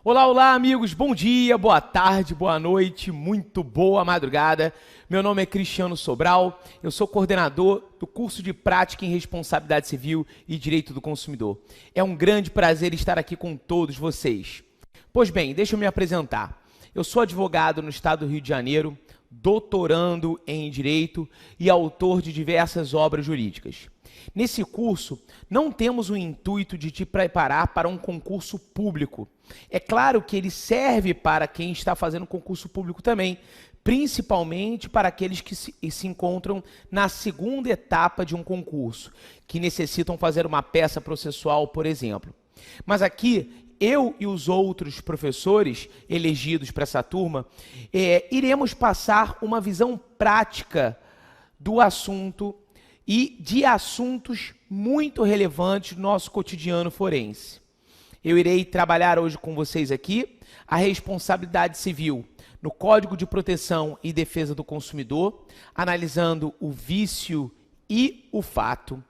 Olá, olá, amigos. Bom dia, boa tarde, boa noite, muito boa madrugada. Meu nome é Cristiano Sobral, eu sou coordenador do curso de Prática em Responsabilidade Civil e Direito do Consumidor. É um grande prazer estar aqui com todos vocês. Pois bem, deixa eu me apresentar. Eu sou advogado no estado do Rio de Janeiro, doutorando em Direito e autor de diversas obras jurídicas. Nesse curso, não temos o intuito de te preparar para um concurso público. É claro que ele serve para quem está fazendo concurso público também, principalmente para aqueles que se encontram na segunda etapa de um concurso, que necessitam fazer uma peça processual, por exemplo. Mas aqui, eu e os outros professores elegidos para essa turma, iremos passar uma visão prática do assunto e de assuntos muito relevantes do nosso cotidiano forense. Eu irei trabalhar hoje com vocês aqui a responsabilidade civil no Código de Proteção e Defesa do Consumidor, analisando o vício e o fato.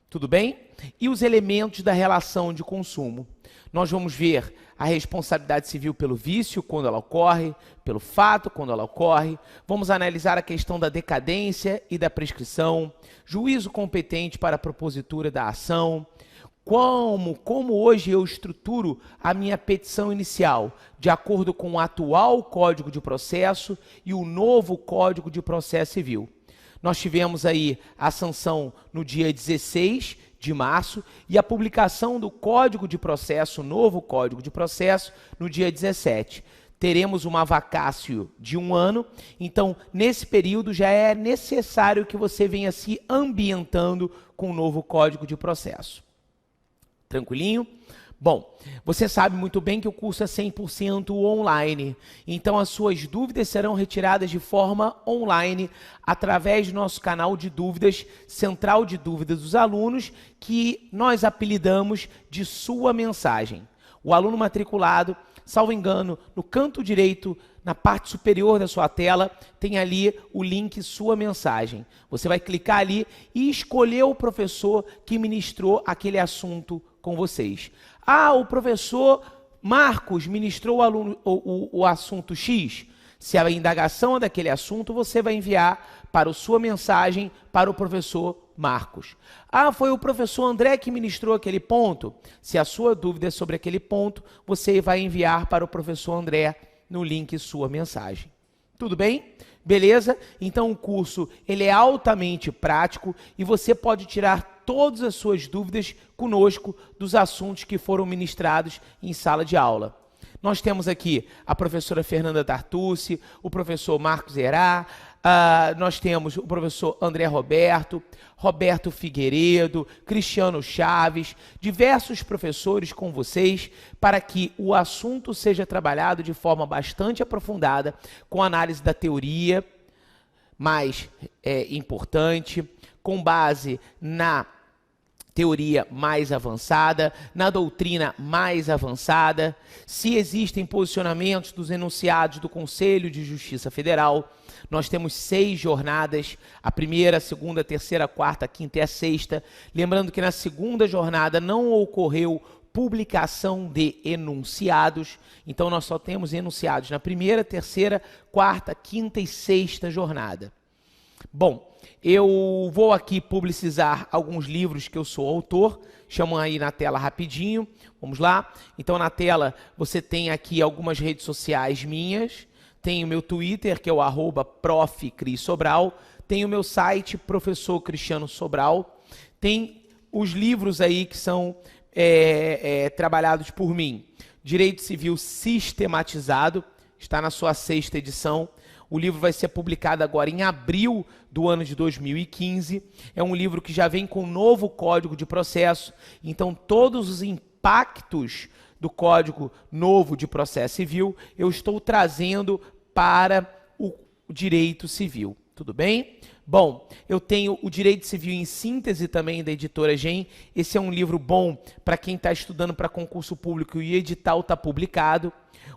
Tudo bem? E os elementos da relação de consumo. Nós vamos ver a responsabilidade civil pelo vício, quando ela ocorre, pelo fato, quando ela ocorre. Vamos analisar a questão da decadência e da prescrição, juízo competente para a propositura da ação, como hoje eu estruturo a minha petição inicial, de acordo com o atual Código de Processo e o novo Código de Processo Civil. Nós tivemos aí a sanção no dia 16 de março e a publicação do Código de Processo, novo Código de Processo, no dia 17. Teremos uma vacácio de 1 ano, então nesse período já é necessário que você venha se ambientando com o novo Código de Processo. Tranquilinho? Bom, você sabe muito bem que o curso é 100% online, então as suas dúvidas serão retiradas de forma online através do nosso canal de dúvidas, Central de Dúvidas dos Alunos, que nós apelidamos de Sua Mensagem. O aluno matriculado, salvo engano, no canto direito, na parte superior da sua tela, tem ali o link Sua Mensagem. Você vai clicar ali e escolher o professor que ministrou aquele assunto com vocês. Ah, o professor Marcos ministrou o assunto X. Se a indagação é daquele assunto, você vai enviar para a sua mensagem para o professor Marcos. Ah, foi o professor André que ministrou aquele ponto. Se a sua dúvida é sobre aquele ponto, você vai enviar para o professor André no link Sua Mensagem. Tudo bem? Beleza? Então o curso ele é altamente prático e você pode tirar todas as suas dúvidas conosco dos assuntos que foram ministrados em sala de aula. Nós temos aqui a professora Fernanda Tartucci, o professor Marcos Herá, nós temos o professor André Roberto, Roberto Figueiredo, Cristiano Chaves, diversos professores com vocês para que o assunto seja trabalhado de forma bastante aprofundada, com análise da teoria mais importante, com base na teoria mais avançada, na doutrina mais avançada, se existem posicionamentos dos enunciados do Conselho de Justiça Federal. Nós temos 6 jornadas, a primeira, a segunda, a terceira, a quarta, a quinta e a sexta. Lembrando que na segunda jornada não ocorreu publicação de enunciados, então nós só temos enunciados na primeira, terceira, quarta, quinta e sexta jornada. Bom, eu vou aqui publicizar alguns livros que eu sou autor, chamam aí na tela rapidinho, vamos lá. Então na tela você tem aqui algumas redes sociais minhas, tem o meu Twitter, que é o @profcrisobral, tem o meu site, Professor Cristiano Sobral, tem os livros aí que são trabalhados por mim. Direito Civil Sistematizado, está na sua 6ª edição. O livro vai ser publicado agora em abril do ano de 2015. É um livro que já vem com um novo Código de Processo. Então, todos os impactos do Código Novo de Processo Civil, eu estou trazendo para o direito civil. Tudo bem? Bom, eu tenho o Direito Civil em Síntese também da editora GEM. Esse é um livro bom para quem está estudando para concurso público e o edital está publicado.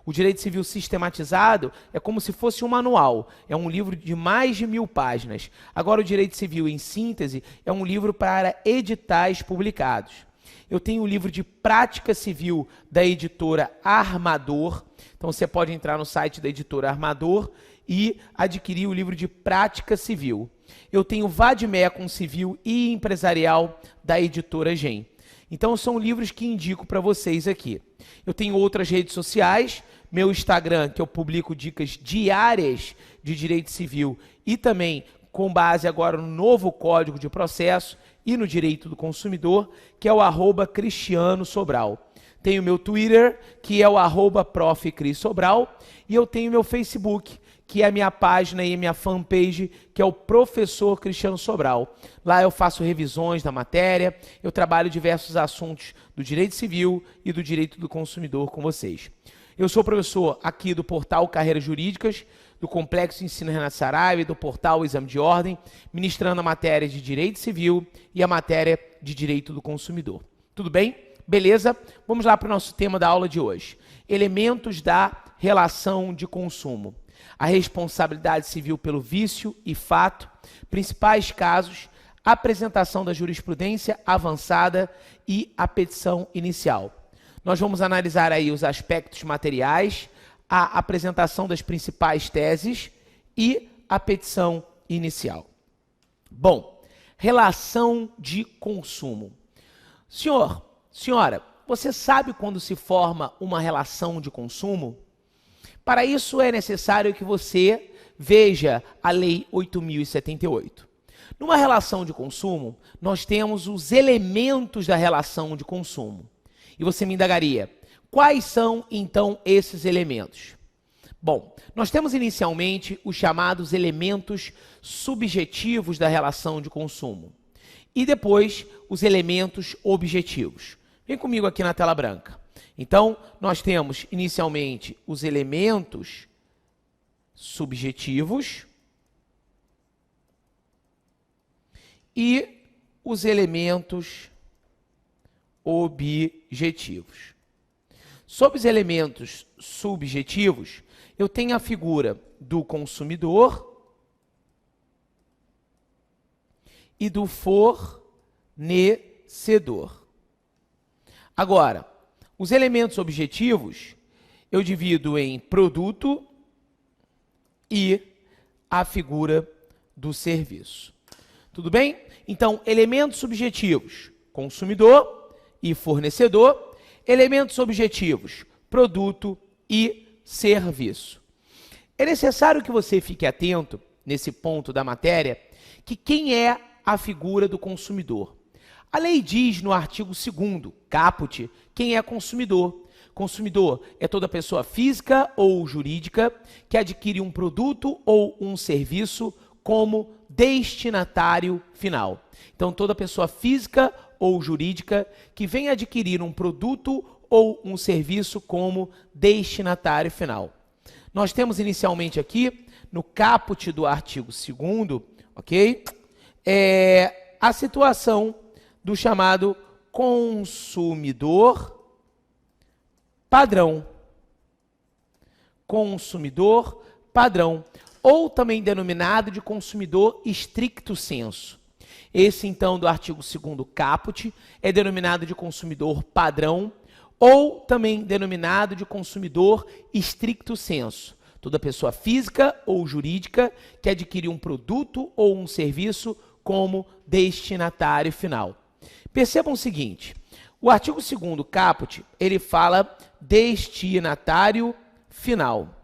O Direito Civil Sistematizado é como se fosse um manual. É um livro de mais de 1000 páginas. Agora, o Direito Civil em Síntese é um livro para editais publicados. Eu tenho o livro de Prática Civil da editora Armador. Então, você pode entrar no site da editora Armador e adquirir o livro de Prática Civil. Eu tenho Vademecum Civil e Empresarial da editora GEM. Então, são livros que indico para vocês aqui. Eu tenho outras redes sociais, meu Instagram, que eu publico dicas diárias de direito civil e também com base agora no novo Código de Processo e no direito do consumidor, que é o @CristianoSobral. Tenho meu Twitter, que é o @ProfCrisSobral, e eu tenho meu Facebook, que é a minha página e a minha fanpage, que é o Professor Cristiano Sobral. Lá eu faço revisões da matéria, eu trabalho diversos assuntos do direito civil e do direito do consumidor com vocês. Eu sou professor aqui do portal Carreiras Jurídicas, do Complexo Ensino Renato Saraiva e do portal Exame de Ordem, ministrando a matéria de direito civil e a matéria de direito do consumidor. Tudo bem? Beleza? Vamos lá para o nosso tema da aula de hoje. Elementos da relação de consumo. A responsabilidade civil pelo vício e fato, principais casos, apresentação da jurisprudência avançada e a petição inicial. Nós vamos analisar aí os aspectos materiais, a apresentação das principais teses e a petição inicial. Bom, relação de consumo. Senhora, você sabe quando se forma uma relação de consumo? Para isso é necessário que você veja a Lei 8.078. Numa relação de consumo, nós temos os elementos da relação de consumo. E você me indagaria, quais são então esses elementos? Bom, nós temos inicialmente os chamados elementos subjetivos da relação de consumo. E depois os elementos objetivos. Vem comigo aqui na tela branca. Então, nós temos inicialmente os elementos subjetivos e os elementos objetivos. Sobre os elementos subjetivos, eu tenho a figura do consumidor e do fornecedor. Agora, os elementos objetivos eu divido em produto e a figura do serviço. Tudo bem? Então, elementos subjetivos, consumidor e fornecedor. Elementos objetivos, produto e serviço. É necessário que você fique atento, nesse ponto da matéria, que quem é a figura do consumidor? A lei diz no artigo 2º, caput, quem é consumidor. Consumidor é toda pessoa física ou jurídica que adquire um produto ou um serviço como destinatário final. Então, toda pessoa física ou jurídica que vem adquirir um produto ou um serviço como destinatário final. Nós temos inicialmente aqui, no caput do artigo 2º, ok? A situação do chamado consumidor padrão. Consumidor padrão, ou também denominado de consumidor stricto sensu. Esse, então, do artigo 2º caput, é denominado de consumidor padrão, ou também denominado de consumidor stricto sensu. Toda pessoa física ou jurídica que adquire um produto ou um serviço como destinatário final. Percebam o seguinte, o artigo 2º caput, ele fala destinatário final.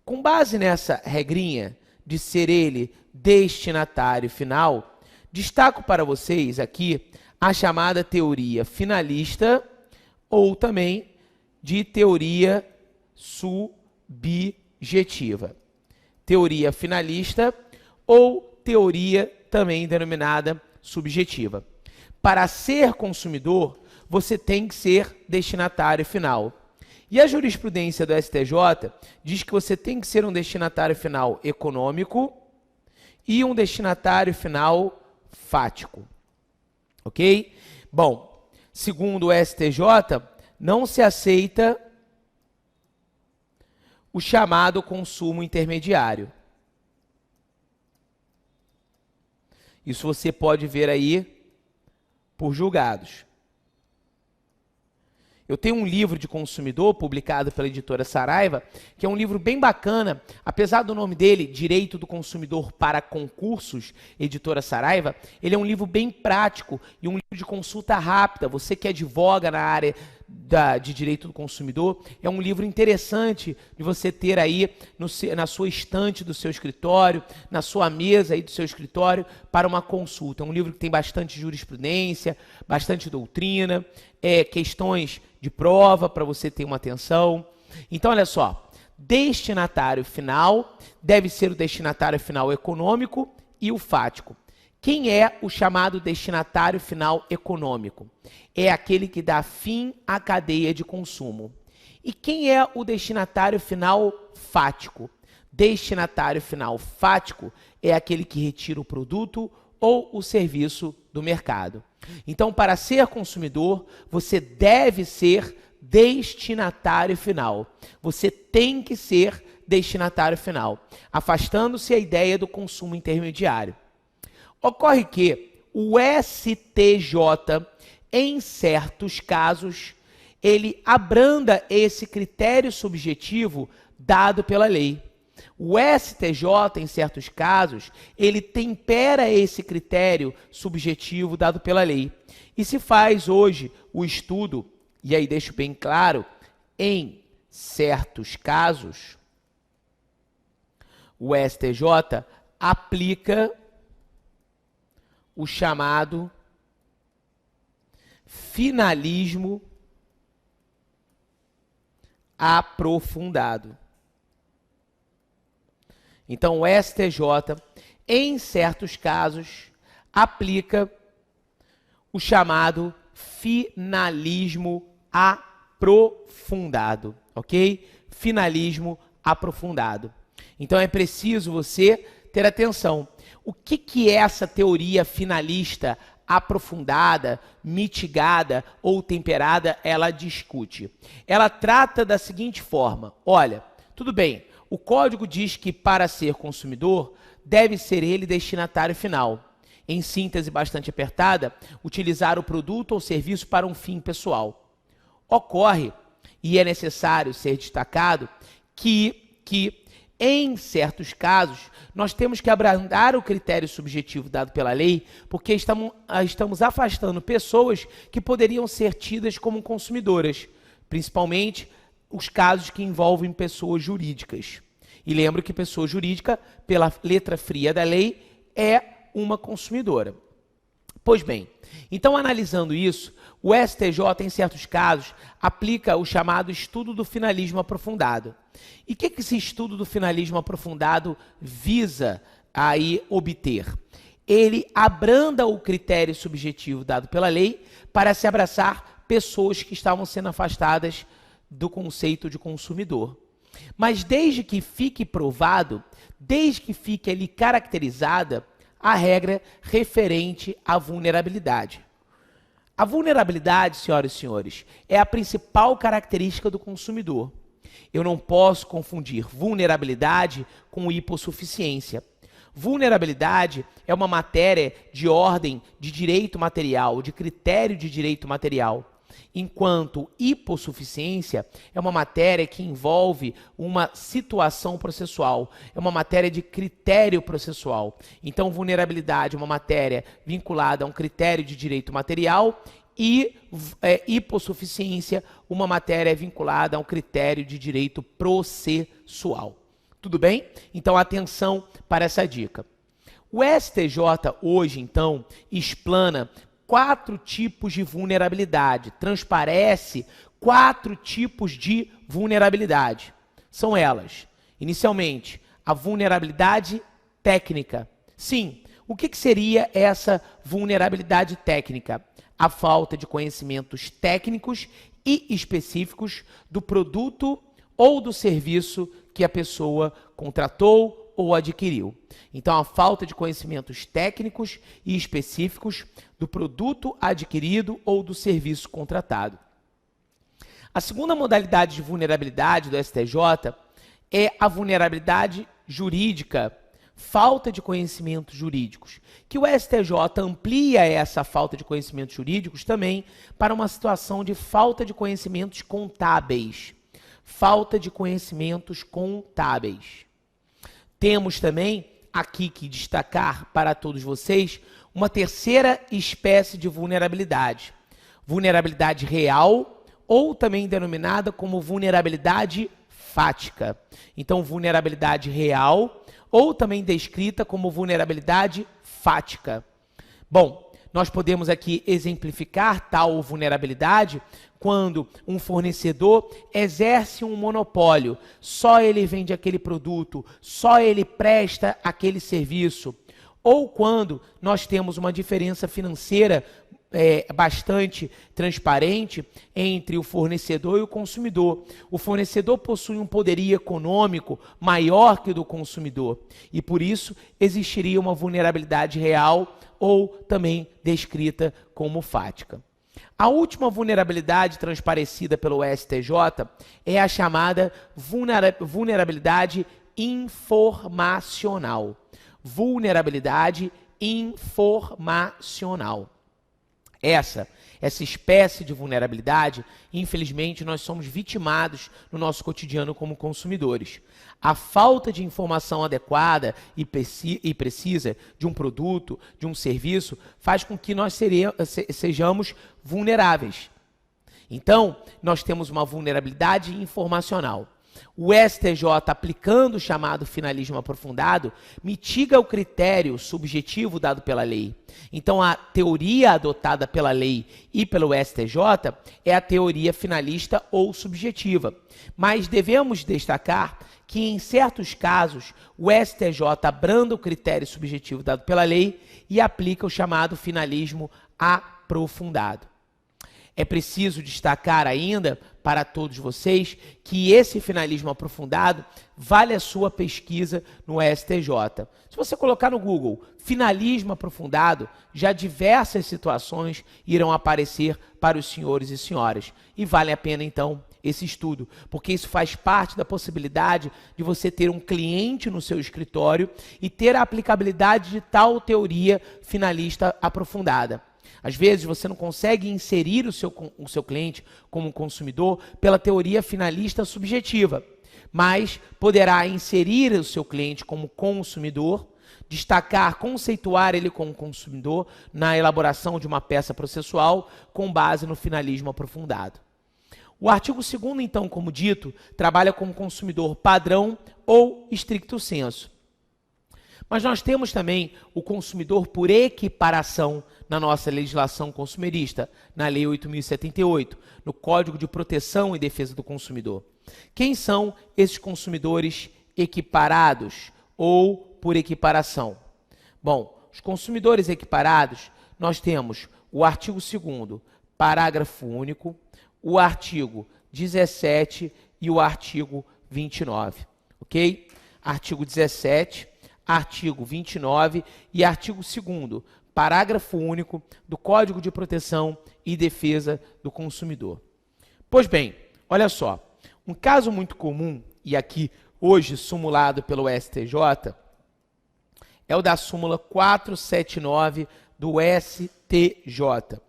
Com base nessa regrinha de ser ele destinatário final, destaco para vocês aqui a chamada teoria finalista ou também de teoria subjetiva. Teoria finalista ou teoria também denominada subjetiva. Para ser consumidor, você tem que ser destinatário final. E a jurisprudência do STJ diz que você tem que ser um destinatário final econômico e um destinatário final fático. Ok? Bom, segundo o STJ, não se aceita o chamado consumo intermediário. Isso você pode ver aí por julgados. Eu tenho um livro de consumidor publicado pela editora Saraiva, que é um livro bem bacana, apesar do nome dele, Direito do Consumidor para Concursos, editora Saraiva, ele é um livro bem prático e um livro de consulta rápida. Você que advoga na área de direito do consumidor, é um livro interessante de você ter aí na sua estante do seu escritório, na sua mesa aí do seu escritório, para uma consulta. É um livro que tem bastante jurisprudência, bastante doutrina, questões de prova para você ter uma atenção. Então, olha só, destinatário final deve ser o destinatário final econômico e o fático. Quem é o chamado destinatário final econômico? É aquele que dá fim à cadeia de consumo. E quem é o destinatário final fático? Destinatário final fático é aquele que retira o produto ou o serviço do mercado. Então, para ser consumidor, você deve ser destinatário final. Você tem que ser destinatário final, afastando-se a ideia do consumo intermediário. Ocorre que o STJ, em certos casos, ele abranda esse critério subjetivo dado pela lei. O STJ, em certos casos, ele tempera esse critério subjetivo dado pela lei. E se faz hoje o estudo, e aí deixo bem claro, em certos casos, o STJ aplica o chamado finalismo aprofundado. Então, o STJ, em certos casos, aplica o chamado finalismo aprofundado, ok? Finalismo aprofundado. Então, é preciso você ter atenção. O que é essa teoria finalista aprofundada, mitigada ou temperada? Ela discute. Ela trata da seguinte forma: olha, tudo bem, o código diz que para ser consumidor, deve ser ele destinatário final. Em síntese bastante apertada, utilizar o produto ou serviço para um fim pessoal. Ocorre, e é necessário ser destacado, que em certos casos, nós temos que abrandar o critério subjetivo dado pela lei, porque estamos afastando pessoas que poderiam ser tidas como consumidoras, principalmente os casos que envolvem pessoas jurídicas. E lembro que pessoa jurídica, pela letra fria da lei, é uma consumidora. Pois bem, então analisando isso, o STJ, em certos casos, aplica o chamado estudo do finalismo aprofundado. E o que esse estudo do finalismo aprofundado visa aí obter? Ele abranda o critério subjetivo dado pela lei para se abraçar pessoas que estavam sendo afastadas do conceito de consumidor. Mas desde que fique provado, desde que fique ali caracterizada a regra referente à vulnerabilidade. A vulnerabilidade, senhoras e senhores, é a principal característica do consumidor. Eu não posso confundir vulnerabilidade com hipossuficiência. Vulnerabilidade é uma matéria de ordem de direito material, de critério de direito material, enquanto hipossuficiência é uma matéria que envolve uma situação processual, é uma matéria de critério processual. Então, vulnerabilidade é uma matéria vinculada a um critério de direito material e hipossuficiência, uma matéria vinculada a um critério de direito processual. Tudo bem? Então, atenção para essa dica. O STJ hoje, então, explana 4 tipos de vulnerabilidade, transparece 4 tipos de vulnerabilidade. São elas, inicialmente, a vulnerabilidade técnica. Sim, o que seria essa vulnerabilidade técnica? A falta de conhecimentos técnicos e específicos do produto ou do serviço que a pessoa contratou ou adquiriu. Então, a falta de conhecimentos técnicos e específicos do produto adquirido ou do serviço contratado. A segunda modalidade de vulnerabilidade do STJ é a vulnerabilidade jurídica, falta de conhecimentos jurídicos, que o STJ amplia essa falta de conhecimentos jurídicos também para uma situação de falta de conhecimentos contábeis. Falta de conhecimentos contábeis. Temos também aqui que destacar para todos vocês uma terceira espécie de vulnerabilidade. Vulnerabilidade real ou também denominada como vulnerabilidade fática. Então, vulnerabilidade real ou também descrita como vulnerabilidade fática. Bom, nós podemos aqui exemplificar tal vulnerabilidade quando um fornecedor exerce um monopólio, só ele vende aquele produto, só ele presta aquele serviço, ou quando nós temos uma diferença financeira bastante transparente entre o fornecedor e o consumidor. O fornecedor possui um poderio econômico maior que o do consumidor e por isso existiria uma vulnerabilidade real ou também descrita como fática. A última vulnerabilidade transparecida pelo STJ é a chamada vulnerabilidade informacional. Vulnerabilidade informacional. Essa espécie de vulnerabilidade, infelizmente, nós somos vitimados no nosso cotidiano como consumidores. A falta de informação adequada e precisa de um produto, de um serviço, faz com que nós sejamos vulneráveis. Então, nós temos uma vulnerabilidade informacional. O STJ, aplicando o chamado finalismo aprofundado, mitiga o critério subjetivo dado pela lei. Então, a teoria adotada pela lei e pelo STJ é a teoria finalista ou subjetiva. Mas devemos destacar que, em certos casos, o STJ abranda o critério subjetivo dado pela lei e aplica o chamado finalismo aprofundado. É preciso destacar ainda para todos vocês que esse finalismo aprofundado vale a sua pesquisa no STJ. Se você colocar no Google finalismo aprofundado, já diversas situações irão aparecer para os senhores e senhoras. E vale a pena então esse estudo, porque isso faz parte da possibilidade de você ter um cliente no seu escritório e ter a aplicabilidade de tal teoria finalista aprofundada. Às vezes você não consegue inserir o seu cliente como consumidor pela teoria finalista subjetiva, mas poderá inserir o seu cliente como consumidor, destacar, conceituar ele como consumidor na elaboração de uma peça processual com base no finalismo aprofundado. O artigo 2º, então, como dito, trabalha com o consumidor padrão ou stricto sensu. Mas nós temos também o consumidor por equiparação na nossa legislação consumerista, na Lei 8.078, no Código de Proteção e Defesa do Consumidor. Quem são esses consumidores equiparados ou por equiparação? Bom, os consumidores equiparados, nós temos o artigo 2º, parágrafo único, o artigo 17 e o artigo 29, ok? Artigo 17, artigo 29 e artigo 2º, parágrafo único do Código de Proteção e Defesa do Consumidor. Pois bem, olha só, um caso muito comum, e aqui hoje sumulado pelo STJ, é o da súmula 479 do STJ.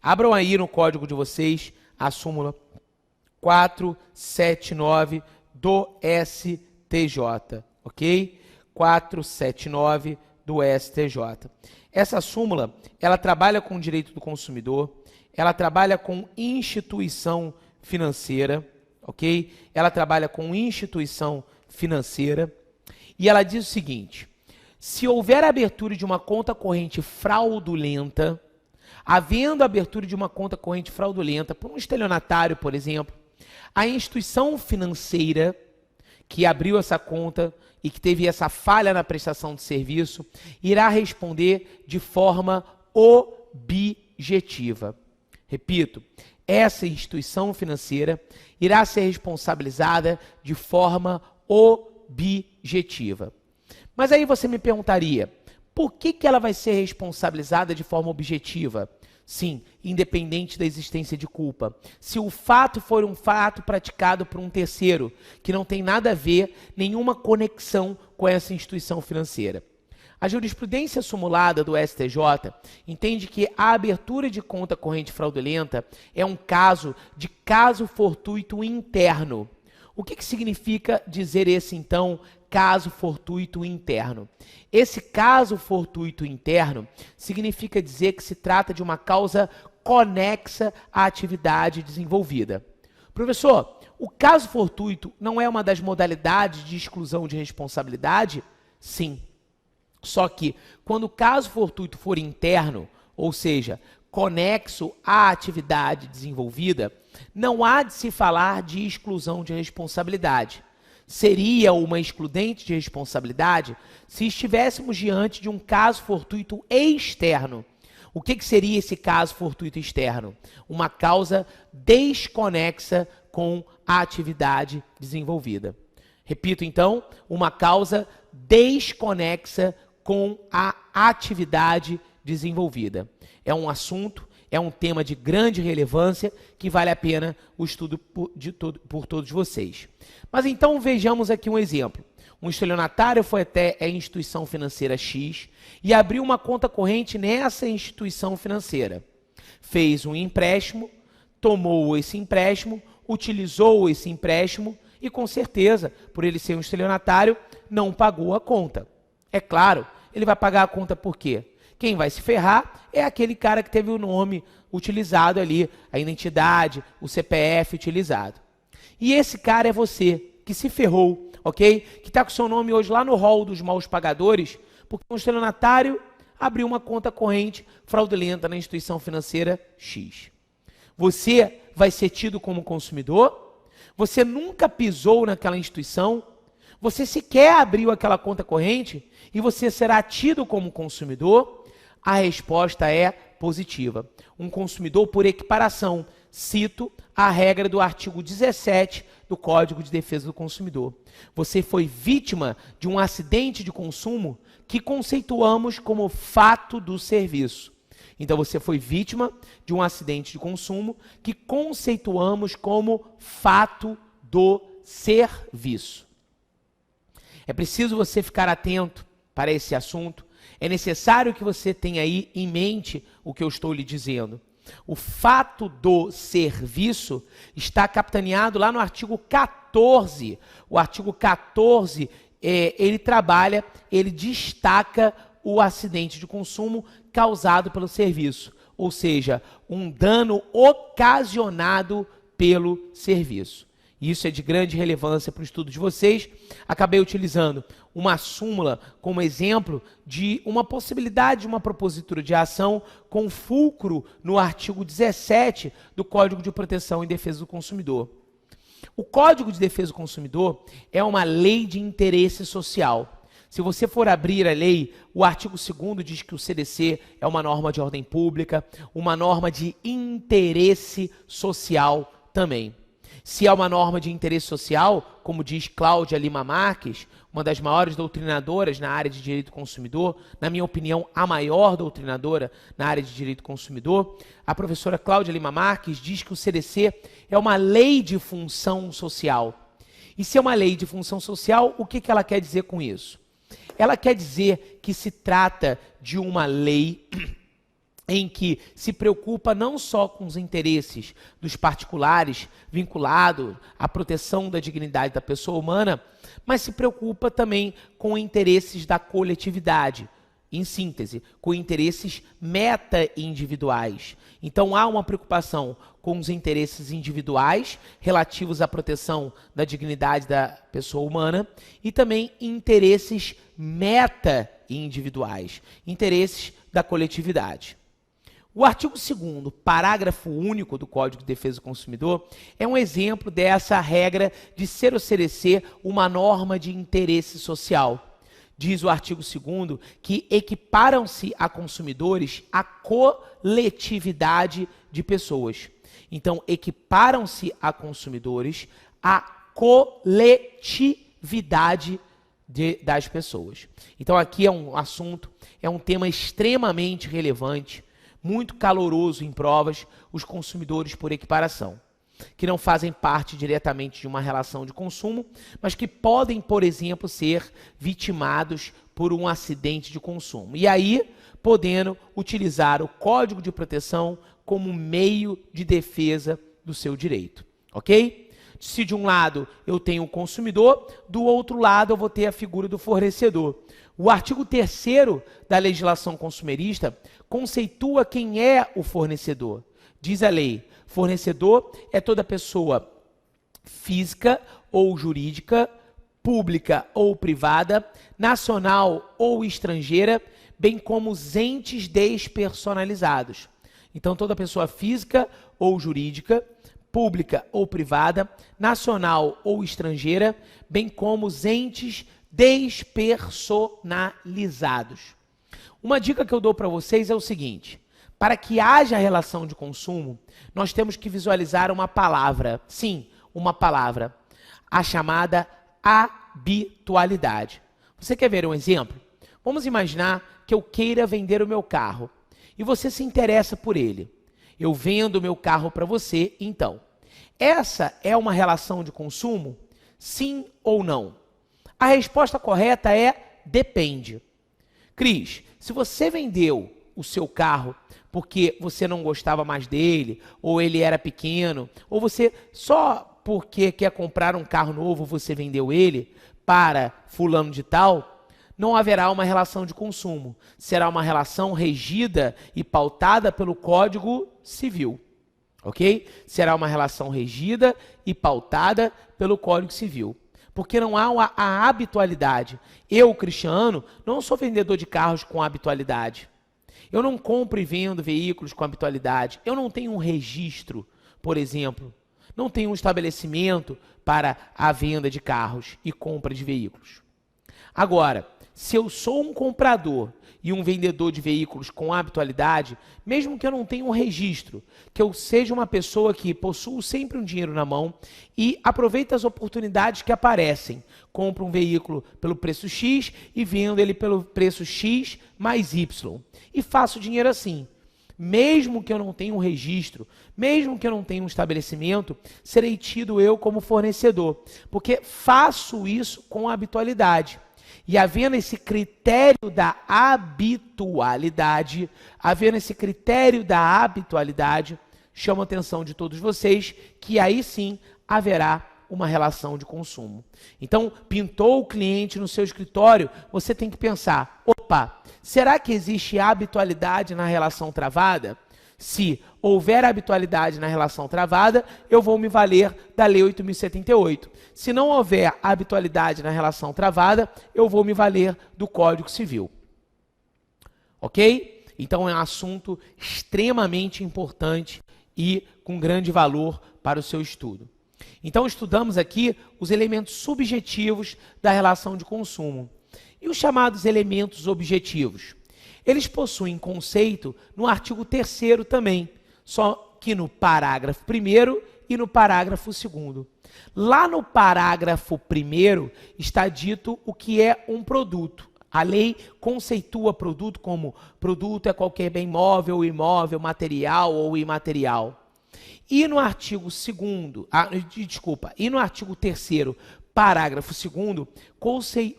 Abram aí no código de vocês a súmula 479 do STJ, ok? 479 do STJ. Essa súmula, ela trabalha com o direito do consumidor, ela trabalha com instituição financeira, ok? Ela trabalha com instituição financeira e ela diz o seguinte: se houver abertura de uma conta corrente fraudulenta, havendo abertura de uma conta corrente fraudulenta por um estelionatário, por exemplo, a instituição financeira que abriu essa conta e que teve essa falha na prestação de serviço, irá responder de forma objetiva. Repito, essa instituição financeira irá ser responsabilizada de forma objetiva. Mas aí você me perguntaria, por que ela vai ser responsabilizada de forma objetiva? Sim, independente da existência de culpa. Se o fato for um fato praticado por um terceiro, que não tem nada a ver, nenhuma conexão com essa instituição financeira. A jurisprudência sumulada do STJ entende que a abertura de conta corrente fraudulenta é um caso de caso fortuito interno. O que significa dizer esse, então, caso fortuito interno? Esse caso fortuito interno significa dizer que se trata de uma causa conexa à atividade desenvolvida. Professor, o caso fortuito não é uma das modalidades de exclusão de responsabilidade? Sim. Só que, quando o caso fortuito for interno, ou seja, conexo à atividade desenvolvida, não há de se falar de exclusão de responsabilidade. Seria uma excludente de responsabilidade se estivéssemos diante de um caso fortuito externo. O que seria esse caso fortuito externo? Uma causa desconexa com a atividade desenvolvida. Repito, então, uma causa desconexa com a atividade desenvolvida. É um assunto, é um tema de grande relevância que vale a pena o estudo por todos vocês. Mas então vejamos aqui um exemplo. Um estelionatário foi até a instituição financeira X e abriu uma conta corrente nessa instituição financeira. Fez um empréstimo, tomou esse empréstimo, utilizou esse empréstimo e, com certeza, por ele ser um estelionatário, não pagou a conta. É claro, ele vai pagar a conta por quê? Quem vai se ferrar é aquele cara que teve o nome utilizado ali, a identidade, o CPF utilizado. E esse cara é você, que se ferrou, ok? Que está com seu nome hoje lá no rol dos maus pagadores, porque um estelionatário abriu uma conta corrente fraudulenta na instituição financeira X. Você vai ser tido como consumidor? Você nunca pisou naquela instituição? Você sequer abriu aquela conta corrente e você será tido como consumidor? A resposta é positiva. Um consumidor por equiparação. Cito a regra do artigo 17 do Código de Defesa do Consumidor. Você foi vítima de um acidente de consumo que conceituamos como fato do serviço. Então você foi vítima de um acidente de consumo que conceituamos como fato do serviço. É preciso você ficar atento para esse assunto. É necessário que você tenha aí em mente o que eu estou lhe dizendo. O fato do serviço está capitaneado lá no artigo 14. O artigo 14, ele destaca o acidente de consumo causado pelo serviço. Ou seja, um dano ocasionado pelo serviço. Isso é de grande relevância para o estudo de vocês. Acabei utilizando uma súmula como exemplo de uma possibilidade de uma propositura de ação com fulcro no artigo 17 do Código de Proteção e Defesa do Consumidor. O Código de Defesa do Consumidor é uma lei de interesse social. Se você for abrir a lei, o artigo 2º diz que o CDC é uma norma de ordem pública, uma norma de interesse social também. Se é uma norma de interesse social, como diz Cláudia Lima Marques, uma das maiores doutrinadoras na área de direito do consumidor, na minha opinião, a maior doutrinadora na área de direito do consumidor, a professora Cláudia Lima Marques diz que o CDC é uma lei de função social. E se é uma lei de função social, o que ela quer dizer com isso? Ela quer dizer que se trata de uma lei em que se preocupa não só com os interesses dos particulares vinculados à proteção da dignidade da pessoa humana, mas se preocupa também com interesses da coletividade, em síntese, com interesses meta-individuais. Então há uma preocupação com os interesses individuais relativos à proteção da dignidade da pessoa humana e também interesses meta-individuais, interesses da coletividade. O artigo 2º, parágrafo único do Código de Defesa do Consumidor, é um exemplo dessa regra de ser o CDC uma norma de interesse social. Diz o artigo 2º que equiparam-se a consumidores a coletividade de pessoas. Então, equiparam-se a consumidores a coletividade das pessoas. Então aqui é um assunto, é um tema extremamente relevante, muito caloroso em provas, os consumidores por equiparação, que não fazem parte diretamente de uma relação de consumo, mas que podem, por exemplo, ser vitimados por um acidente de consumo. E aí, podendo utilizar o Código de Proteção como meio de defesa do seu direito, ok? Se de um lado eu tenho o consumidor, do outro lado eu vou ter a figura do fornecedor. O artigo 3º da legislação consumerista conceitua quem é o fornecedor. Diz a lei, fornecedor é toda pessoa física ou jurídica, pública ou privada, nacional ou estrangeira, bem como os entes despersonalizados. Então, toda pessoa física ou jurídica, pública ou privada, nacional ou estrangeira, bem como os entes despersonalizados. Uma dica que eu dou para vocês é o seguinte: para que haja relação de consumo, nós temos que visualizar uma palavra, sim, uma palavra, a chamada habitualidade. Você quer ver um exemplo? Vamos imaginar que eu queira vender o meu carro e você se interessa por ele. Eu vendo o meu carro para você, então. Essa é uma relação de consumo? Sim ou não? A resposta correta é depende. Cris, se você vendeu o seu carro porque você não gostava mais dele, ou ele era pequeno, ou você só porque quer comprar um carro novo, você vendeu ele para fulano de tal, não haverá uma relação de consumo. Será uma relação regida e pautada pelo Código Civil, ok? Será uma relação regida e pautada pelo Código Civil. Porque não há a habitualidade. Eu, Cristiano, não sou vendedor de carros com habitualidade. Eu não compro e vendo veículos com habitualidade. Eu não tenho um registro, por exemplo. Não tenho um estabelecimento para a venda de carros e compra de veículos. Agora, se eu sou um comprador e um vendedor de veículos com habitualidade, mesmo que eu não tenha um registro, que eu seja uma pessoa que possua sempre um dinheiro na mão e aproveita as oportunidades que aparecem, compro um veículo pelo preço X e vendo ele pelo preço X mais Y. E faço dinheiro assim. Mesmo que eu não tenha um registro, mesmo que eu não tenha um estabelecimento, serei tido eu como fornecedor, porque faço isso com habitualidade. E havendo esse critério da habitualidade, chamo a atenção de todos vocês que aí sim haverá uma relação de consumo. Então, pintou o cliente no seu escritório, você tem que pensar, opa, será que existe habitualidade na relação travada? Se houver habitualidade na relação travada, eu vou me valer da Lei 8.078. Se não houver habitualidade na relação travada, eu vou me valer do Código Civil. Ok? Então é um assunto extremamente importante e com grande valor para o seu estudo. Então estudamos aqui os elementos subjetivos da relação de consumo. E os chamados elementos objetivos? Eles possuem conceito no artigo 3º também, só que no parágrafo 1º e no parágrafo 2º. Lá no parágrafo 1º está dito o que é um produto. A lei conceitua produto como produto é qualquer bem móvel, imóvel, material ou imaterial. E no artigo 2º, e no artigo 3º, parágrafo 2º,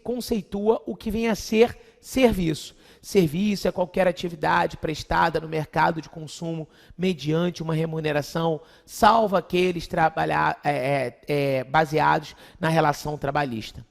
conceitua o que vem a ser serviço. Serviço é qualquer atividade prestada no mercado de consumo mediante uma remuneração, salvo aqueles baseados na relação trabalhista.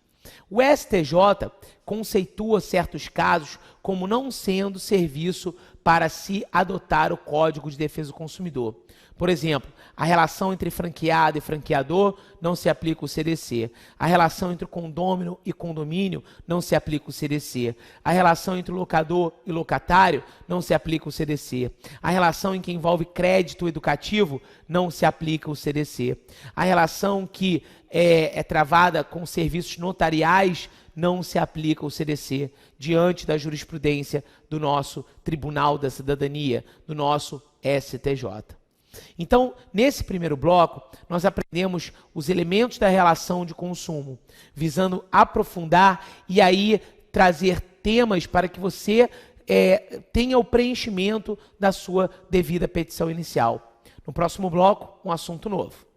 O STJ conceitua certos casos como não sendo serviço para se adotar o Código de Defesa do Consumidor. Por exemplo, a relação entre franqueado e franqueador não se aplica o CDC. A relação entre condômino e condomínio não se aplica o CDC. A relação entre locador e locatário não se aplica o CDC. A relação em que envolve crédito educativo não se aplica o CDC. A relação que é travada com serviços notariais não se aplica o CDC, diante da jurisprudência do nosso Tribunal da Cidadania, do nosso STJ. Então, nesse primeiro bloco, nós aprendemos os elementos da relação de consumo, visando aprofundar e aí trazer temas para que você tenha o preenchimento da sua devida petição inicial. No próximo bloco, um assunto novo.